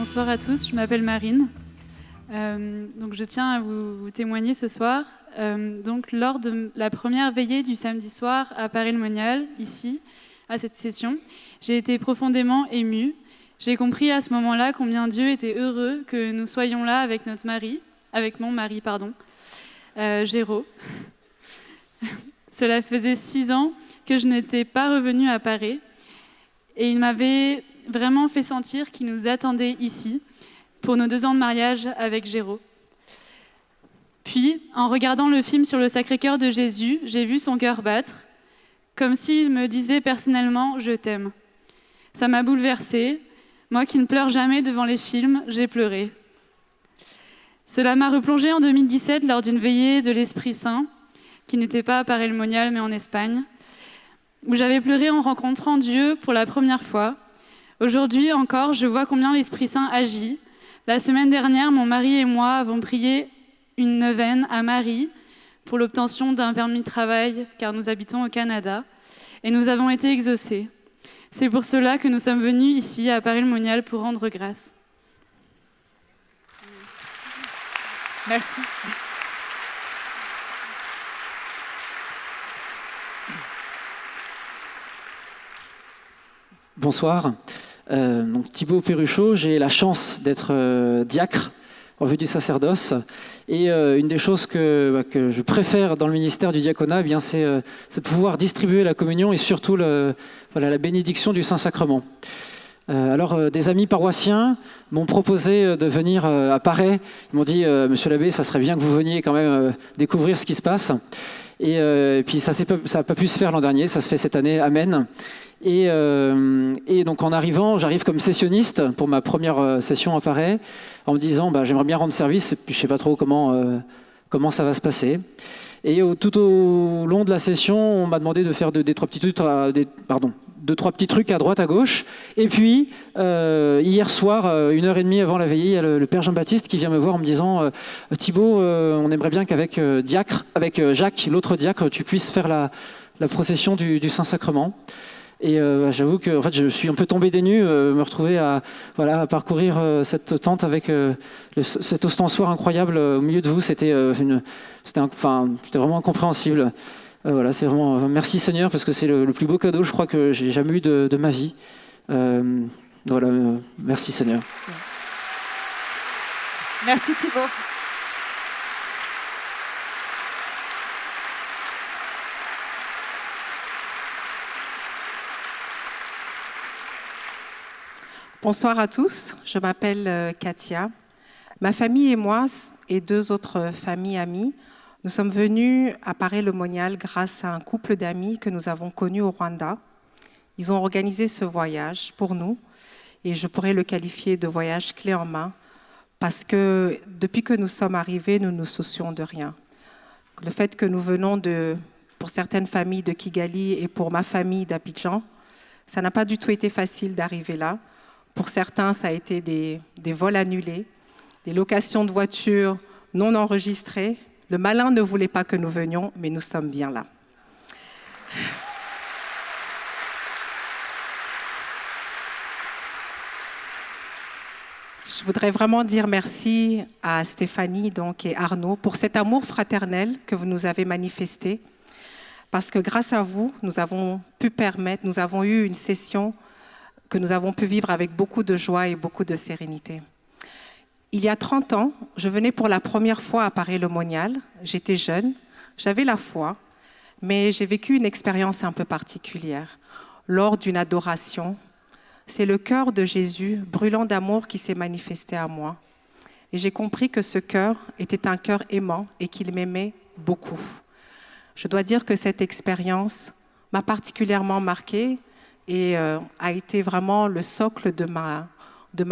Bonsoir à tous, je m'appelle Marine. Donc je tiens à vous témoigner ce soir. Donc lors de la première veillée du samedi soir à Paray-le-Monial, ici, à cette session, j'ai été profondément émue. J'ai compris à ce moment-là combien Dieu était heureux que nous soyons là avec mon mari, Géraud. Cela faisait 6 ans que je n'étais pas revenue à Paray et il m'avait vraiment fait sentir qu'il nous attendait ici pour nos 2 ans de mariage avec Géraud. Puis, en regardant le film sur le Sacré-Cœur de Jésus, j'ai vu son cœur battre, comme s'il me disait personnellement « Je t'aime ». Ça m'a bouleversée. Moi qui ne pleure jamais devant les films, j'ai pleuré. Cela m'a replongée en 2017 lors d'une veillée de l'Esprit Saint, qui n'était pas à Paray-le-Monial mais en Espagne, où j'avais pleuré en rencontrant Dieu pour la première fois. Aujourd'hui encore, je vois combien l'Esprit Saint agit. La semaine dernière, mon mari et moi avons prié une neuvaine à Marie pour l'obtention d'un permis de travail, car nous habitons au Canada, et nous avons été exaucés. C'est pour cela que nous sommes venus ici, à Paray-le-Monial, pour rendre grâce. Merci. Bonsoir. Donc Thibaut Perruchot, j'ai la chance d'être diacre en vue du sacerdoce. Et une des choses que je préfère dans le ministère du diaconat, eh bien, c'est de pouvoir distribuer la communion et surtout la bénédiction du Saint-Sacrement. Alors, des amis paroissiens m'ont proposé de venir à Paray. Ils m'ont dit, Monsieur l'abbé, ça serait bien que vous veniez quand même découvrir ce qui se passe. Et puis ça n'a pas pu se faire l'an dernier, ça se fait cette année, amen. Et donc en arrivant, j'arrive comme sessionniste pour ma première session à Paray, en me disant j'aimerais bien rendre service, et puis je ne sais pas trop comment ça va se passer. Et tout au long de la session, on m'a demandé de faire deux, trois petits trucs à droite, à gauche. Et puis, hier soir, 1h30 avant la veillée, il y a le père Jean-Baptiste qui vient me voir en me disant « Thibaut, on aimerait bien qu'avec Jacques, l'autre diacre, tu puisses faire la procession du Saint-Sacrement ». Et j'avoue que en fait, je suis un peu tombé des nues, me retrouver à parcourir cette tente avec cet ostensoir incroyable au milieu de vous. C'était vraiment incompréhensible. C'est vraiment merci Seigneur, parce que c'est le plus beau cadeau, je crois, que j'ai jamais eu de ma vie. Merci Seigneur. Merci Thibaut. Bonsoir à tous, je m'appelle Katia. Ma famille et moi, et 2 autres familles amies, nous sommes venus à Paray-le-Monial grâce à un couple d'amis que nous avons connu au Rwanda. Ils ont organisé ce voyage pour nous et je pourrais le qualifier de voyage clé en main parce que depuis que nous sommes arrivés, nous nous soucions de rien. Le fait que nous venons pour certaines familles de Kigali et pour ma famille d'Abidjan, ça n'a pas du tout été facile d'arriver là. Pour certains, ça a été des vols annulés, des locations de voitures non enregistrées. Le malin ne voulait pas que nous venions, mais nous sommes bien là. Je voudrais vraiment dire merci à Stéphanie et Arnaud pour cet amour fraternel que vous nous avez manifesté. Parce que grâce à vous, nous avons eu une session que nous avons pu vivre avec beaucoup de joie et beaucoup de sérénité. Il y a 30 ans, je venais pour la première fois à Paray-le-Monial. J'étais jeune, j'avais la foi, mais j'ai vécu une expérience un peu particulière. Lors d'une adoration, c'est le cœur de Jésus, brûlant d'amour, qui s'est manifesté à moi. Et j'ai compris que ce cœur était un cœur aimant et qu'il m'aimait beaucoup. Je dois dire que cette expérience m'a particulièrement marquée et a été vraiment le socle de ma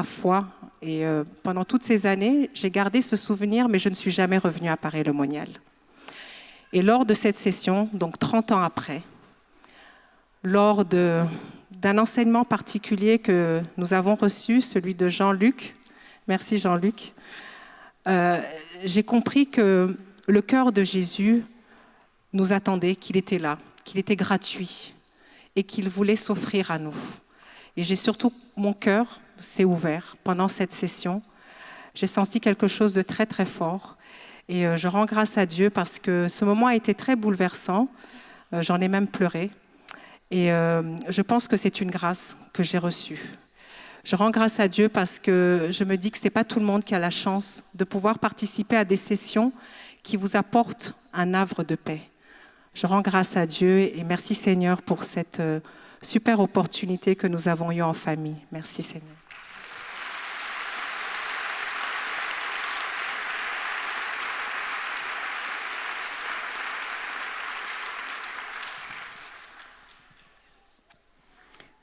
foi. Et pendant toutes ces années, j'ai gardé ce souvenir, mais je ne suis jamais revenue à Paray-le-Monial. Et lors de cette session, donc 30 ans après, lors d'un enseignement particulier que nous avons reçu, celui de Jean-Luc, merci Jean-Luc, j'ai compris que le cœur de Jésus nous attendait, qu'il était là, qu'il était gratuit et qu'il voulait s'offrir à nous. Et j'ai surtout mon cœur s'est ouvert pendant cette session. J'ai senti quelque chose de très, très fort. Et je rends grâce à Dieu parce que ce moment a été très bouleversant. J'en ai même pleuré. Et je pense que c'est une grâce que j'ai reçue. Je rends grâce à Dieu parce que je me dis que ce n'est pas tout le monde qui a la chance de pouvoir participer à des sessions qui vous apportent un havre de paix. Je rends grâce à Dieu et merci Seigneur pour cette super opportunité que nous avons eue en famille. Merci Seigneur.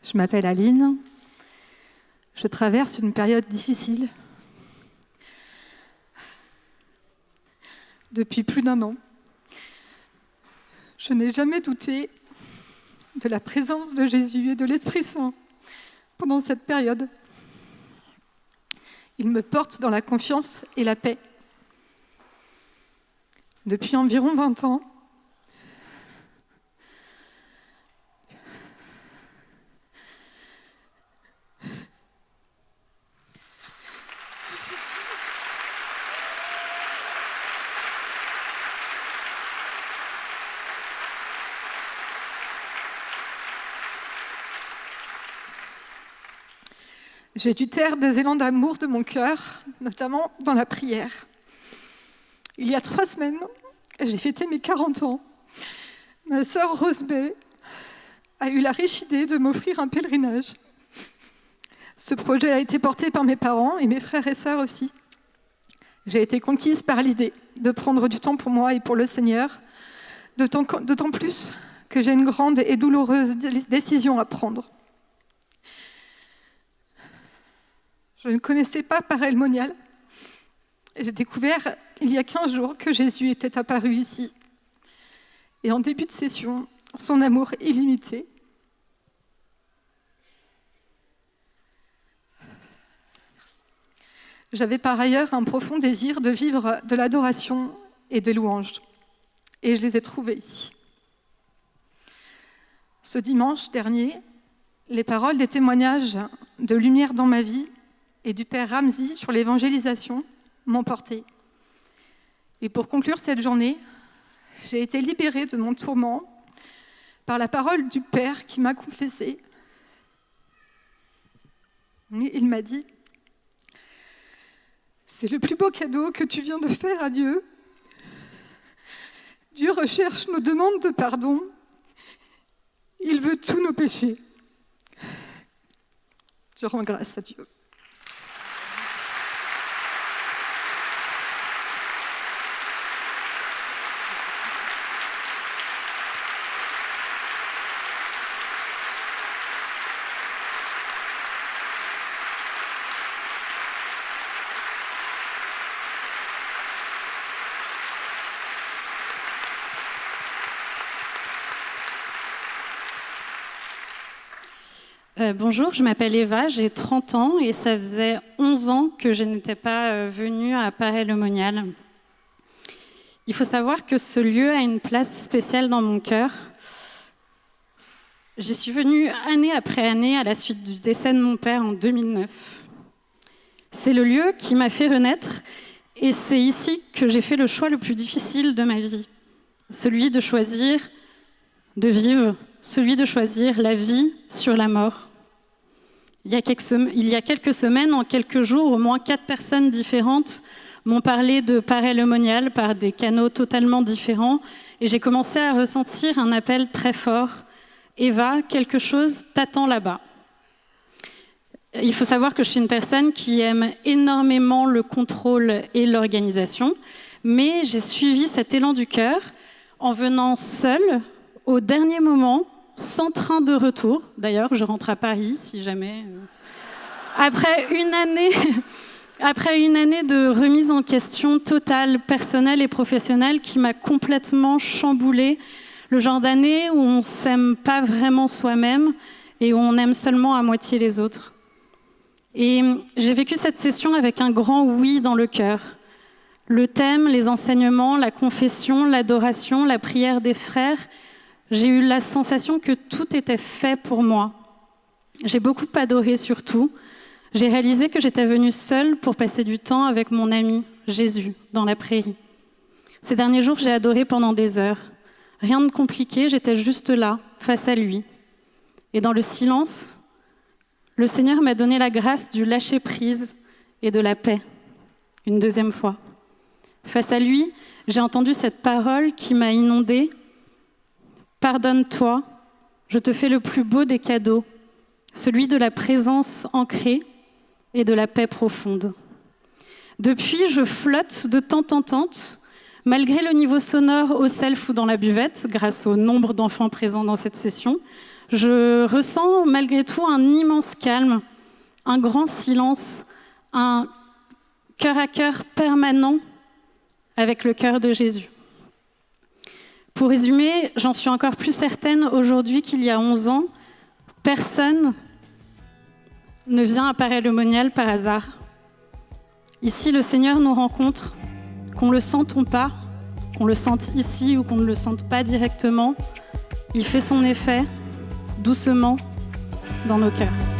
Je m'appelle Aline. Je traverse une période difficile. Depuis plus d'1 an, je n'ai jamais douté de la présence de Jésus et de l'Esprit Saint pendant cette période. Il me porte dans la confiance et la paix. Depuis environ 20 ans, j'ai dû taire des élans d'amour de mon cœur, notamment dans la prière. Il y a 3 semaines, j'ai fêté mes 40 ans. Ma sœur Rosebay a eu la riche idée de m'offrir un pèlerinage. Ce projet a été porté par mes parents et mes frères et sœurs aussi. J'ai été conquise par l'idée de prendre du temps pour moi et pour le Seigneur, d'autant plus que j'ai une grande et douloureuse décision à prendre. Je ne connaissais pas Parel Monial. J'ai découvert il y a 15 jours que Jésus était apparu ici. Et en début de session, son amour illimité. J'avais par ailleurs un profond désir de vivre de l'adoration et des louanges. Et je les ai trouvées ici. Ce dimanche dernier, les paroles des témoignages de Lumière dans ma vie et du Père Ramzi sur l'évangélisation m'ont porté. Et pour conclure cette journée, j'ai été libérée de mon tourment par la parole du Père qui m'a confessé. Il m'a dit « C'est le plus beau cadeau que tu viens de faire à Dieu. Dieu recherche nos demandes de pardon. Il veut tous nos péchés. » Je rends grâce à Dieu. Bonjour, je m'appelle Eva, j'ai 30 ans et ça faisait 11 ans que je n'étais pas venue à Paray-le-Monial. Il faut savoir que ce lieu a une place spéciale dans mon cœur. J'y suis venue année après année à la suite du décès de mon père en 2009. C'est le lieu qui m'a fait renaître et c'est ici que j'ai fait le choix le plus difficile de ma vie. Celui de choisir de vivre, celui de choisir la vie sur la mort. Il y a quelques semaines, en quelques jours, au moins 4 personnes différentes m'ont parlé de Paray-le-Monial par des canaux totalement différents et j'ai commencé à ressentir un appel très fort. Eva, quelque chose t'attend là-bas. Il faut savoir que je suis une personne qui aime énormément le contrôle et l'organisation, mais j'ai suivi cet élan du cœur en venant seule au dernier moment, sans train de retour. D'ailleurs, je rentre à Paris, si jamais. Après une année de remise en question totale, personnelle et professionnelle, qui m'a complètement chamboulée. Le genre d'année où on ne s'aime pas vraiment soi-même et où on aime seulement à moitié les autres. Et j'ai vécu cette session avec un grand oui dans le cœur. Le thème, les enseignements, la confession, l'adoration, la prière des frères, j'ai eu la sensation que tout était fait pour moi. J'ai beaucoup adoré surtout. j'ai réalisé que j'étais venue seule pour passer du temps avec mon ami Jésus dans la prairie. Ces derniers jours, j'ai adoré pendant des heures. Rien de compliqué, j'étais juste là, face à lui. Et dans le silence, le Seigneur m'a donné la grâce du lâcher-prise et de la paix, une deuxième fois. Face à lui, j'ai entendu cette parole qui m'a inondée. « Pardonne-toi, je te fais le plus beau des cadeaux, celui de la présence ancrée et de la paix profonde. » Depuis, je flotte de tente en tente, malgré le niveau sonore au self ou dans la buvette, grâce au nombre d'enfants présents dans cette session. Je ressens malgré tout un immense calme, un grand silence, un cœur à cœur permanent avec le cœur de Jésus. Pour résumer, j'en suis encore plus certaine aujourd'hui qu'il y a 11 ans, personne ne vient à Paray-le-Monial par hasard. Ici, le Seigneur nous rencontre, qu'on le sente ou pas, qu'on le sente ici ou qu'on ne le sente pas directement. Il fait son effet, doucement, dans nos cœurs.